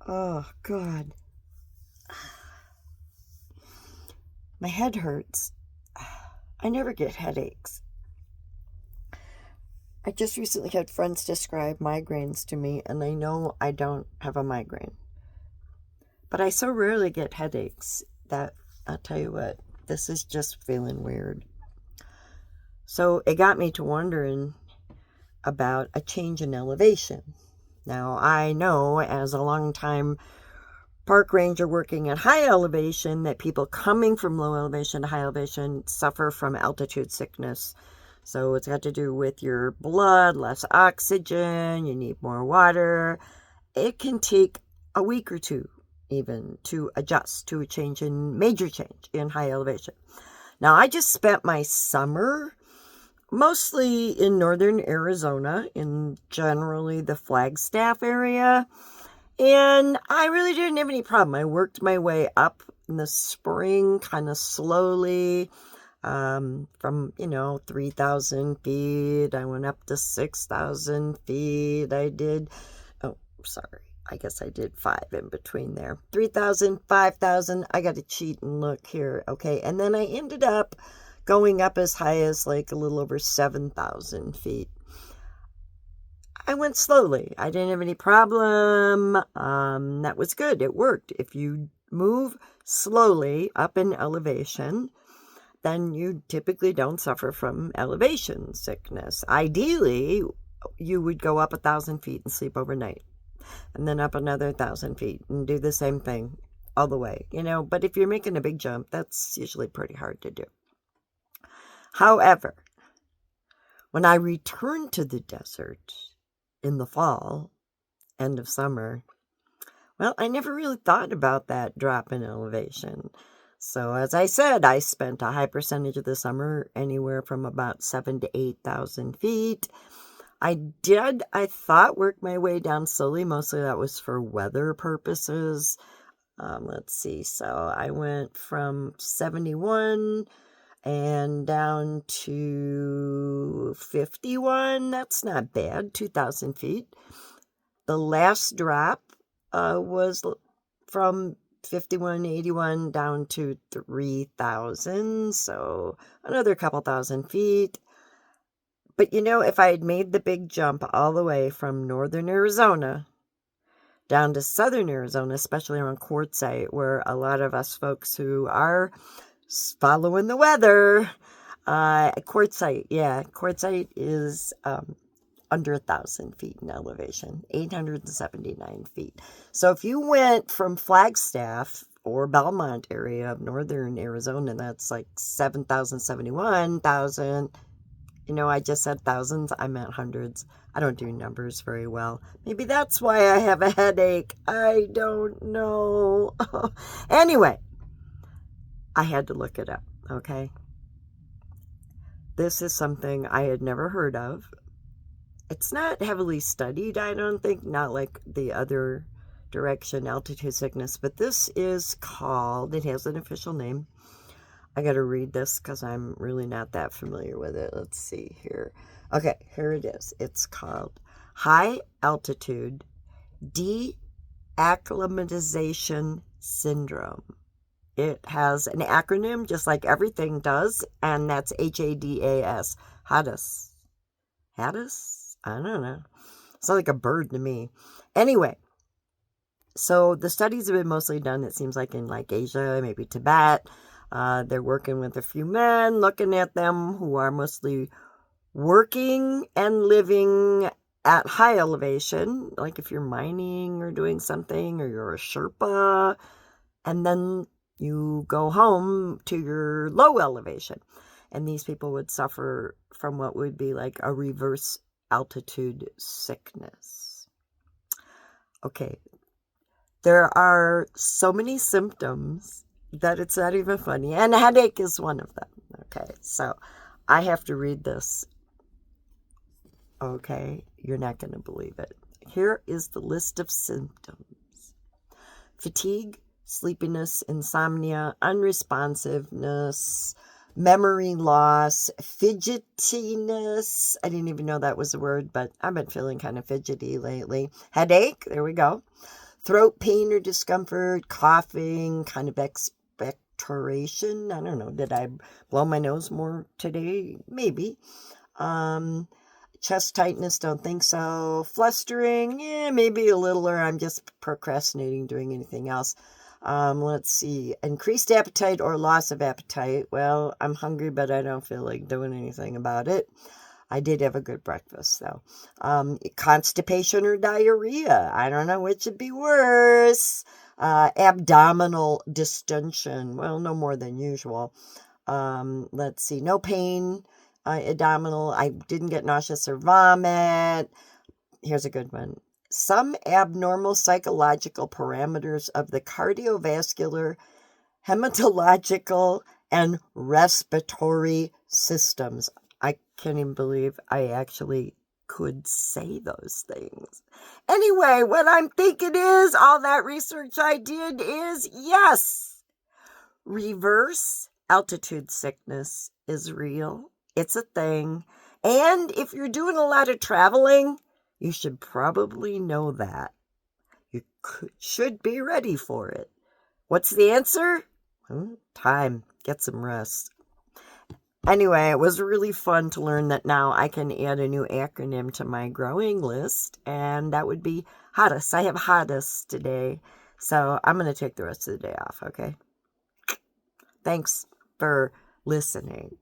Oh, God. My head hurts. I never get headaches. I just recently had friends describe migraines to me, and I know I don't have a migraine. But I so rarely get headaches that I'll tell you what, this is just feeling weird. So it got me to wondering about a change in elevation. Now, I know as a long time park ranger working at high elevation that people coming from low elevation to high elevation suffer from altitude sickness. So it's got to do with your blood, less oxygen, you need more water. It can take a week or two even to adjust to a major change in high elevation. Now, I just spent my summer mostly in northern Arizona, in generally the Flagstaff area. And I really didn't have any problem. I worked my way up in the spring kind of slowly from, 3,000 feet. I went up to 6,000 feet. I did 5 in between there. 3,000, 5,000. I got to cheat and look here. Okay. And then I ended up going up as high as like a little over 7,000 feet. I went slowly. I didn't have any problem. That was good. It worked. If you move slowly up in elevation, then you typically don't suffer from elevation sickness. Ideally, you would go up 1,000 feet and sleep overnight, and then up another 1,000 feet and do the same thing all the way, But if you're making a big jump, that's usually pretty hard to do. However, when I returned to the desert in the fall, end of summer, well, I never really thought about that drop in elevation. So as I said, I spent a high percentage of the summer anywhere from about 7,000 to 8,000 feet. I thought, work my way down slowly. Mostly that was for weather purposes. Let's see. So I went from 71 and down to 51. That's not bad. 2,000 feet. The last drop was from 51, 81 down to 3,000. So another couple thousand feet. But if I had made the big jump all the way from northern Arizona down to southern Arizona, especially around Quartzsite, where a lot of us folks who are following the weather, Quartzsite is under 1,000 feet in elevation, 879 feet. So if you went from Flagstaff or Belmont area of northern Arizona, that's like 7,000, 71,000. I just said thousands, I meant hundreds. I don't do numbers very well. Maybe that's why I have a headache. I don't know. Anyway, I had to look it up, okay? This is something I had never heard of. It's not heavily studied, I don't think, not like the other direction, altitude sickness, but this is called, it has an official name. I got to read this because I'm really not that familiar with it. Let's see here. Okay, here it is. It's called High Altitude De-acclimatisation Syndrome. It has an acronym just like everything does, and that's HADAS. HADAS. HADAS? I don't know. Sounds like a bird to me. Anyway, so the studies have been mostly done, it seems like, in like Asia, maybe Tibet. They're working with a few men, looking at them who are mostly working and living at high elevation, like if you're mining or doing something, or you're a Sherpa, and then you go home to your low elevation. And these people would suffer from what would be like a reverse altitude sickness. Okay, there are so many symptoms that it's not even funny. And a headache is one of them. Okay, so I have to read this. Okay, you're not going to believe it. Here is the list of symptoms: fatigue, sleepiness, insomnia, unresponsiveness, memory loss, fidgetiness. I didn't even know that was a word, but I've been feeling kind of fidgety lately. Headache, there we go. Throat pain or discomfort, coughing, kind of expectoration. I don't know. Did I blow my nose more today? Maybe. Chest tightness, don't think so. Flustering, yeah, maybe a little, or I'm just procrastinating doing anything else. Let's see. Increased appetite or loss of appetite. Well, I'm hungry, but I don't feel like doing anything about it. I did have a good breakfast, though. Constipation or diarrhea. I don't know which would be worse. Abdominal distention. Well, no more than usual. Let's see. No pain. Abdominal. I didn't get nauseous or vomit. Here's a good one. Some abnormal psychological parameters of the cardiovascular, hematological, and respiratory systems. I can't even believe I actually could say those things. Anyway, what I'm thinking is all that research I did is yes, reverse altitude sickness is real. It's a thing. And if you're doing a lot of traveling, you should probably know that. You should be ready for it. What's the answer? Time. Get some rest. Anyway, it was really fun to learn that now I can add a new acronym to my growing list, and that would be HADAS. I have HADAS today, so I'm going to take the rest of the day off, okay? Thanks for listening.